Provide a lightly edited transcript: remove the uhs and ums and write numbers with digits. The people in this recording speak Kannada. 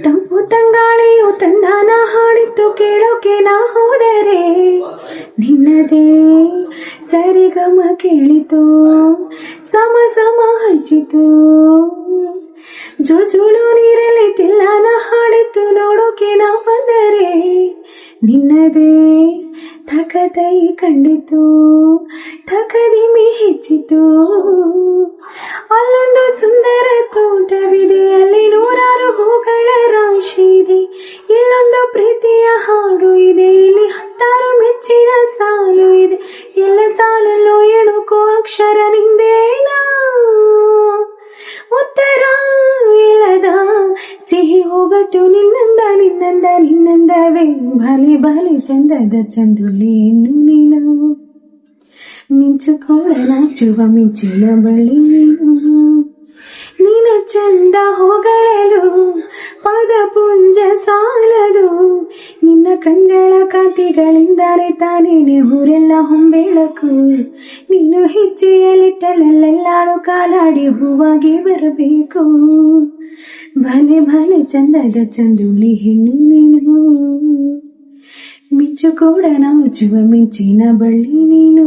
ತಂಪು ತಂಗಾಳಿಯು ತಂದಾನ ಹಾಡಿತ್ತು ಕೇಳೋಕೆ ನಾ ಹೋದರೆ, ನಿನ್ನದೇ ಸರಿಗಮ ಕೇಳಿತು ಸಮ ಸಮ ಹಂಚಿತು. ಜುಳು ನೀರಲ್ಲಿ ತಿಲ್ಲಾನ ಹಾಡಿತ್ತು ನೋಡೋಕೆ ನಾ ಬಂದರೆ, ನಿನ್ನದೇ ತಕತೈ ಕಂಡಿತು ತಕದಿಮಿ ಹೆಚ್ಚಿತು. ಅಲ್ಲೊಂದು ಸುಂದರ ತೋಟವಿದೆ, ಅಲ್ಲಿ ನೂರಾರು ಹೂಗಳ ರಾಶಿ ಇದೆ. ಇಲ್ಲೊಂದು ಪ್ರೀತಿಯ ಹಾಡು ಇದೆ, ಇಲ್ಲಿ 10 ಮೆಚ್ಚಿನ ಸಾಲು ಇದೆ. ಎಲ್ಲ ಸಾಲಲ್ಲೂ ಎಣುಕೋ ಅಕ್ಷರ ನಿಂದೇನಾ, ಉತ್ತರ ಇಲ್ಲದ ಸಿಹಿ ಹೋಗಟ್ಟು ನಿನ್ನಂದ ನಿನ್ನಂದ ನಿನ್ನಂದವೇ. ಬಲಿ ಬಲಿ ಚಂದದ ಚಂದುಲಿ ಹೆಣ್ಣು ನೀನು, ಮಿಂಚು ಕೂಡ ನಾಚುವ ಮಿಂಚಿನ ಬಳ್ಳಿ ನೀನು. ನಿನ್ನ ಚಂದ ಹೊಗಳಲು ಪದ ಪುಂಜ ಸಾಲದು, ನಿನ್ನ ಕಣ್ಗಳ ಕಾಂತಿಗಳಿಂದಾನೆ ತಾನೇನೆ ಊರೆಲ್ಲ ಹೊಂಬೆಳಕು. ನೀನು ಹೆಜ್ಜೆಯಲ್ಲಿಟ್ಟಲೆಲ್ಲಾಡು ಕಾಲಾಡಿ ಹೂವಾಗಿ ಬರಬೇಕು. ಭಲೆ ಭಲೆ ಚಂದದ ಚಂದುಲಿ ಹೆಣ್ಣು ನೀನು, ಮಿಂಚು ಕೂಡ ನಾಚುವ ಮಿಂಚಿನ ಬಳ್ಳಿ ನೀನು.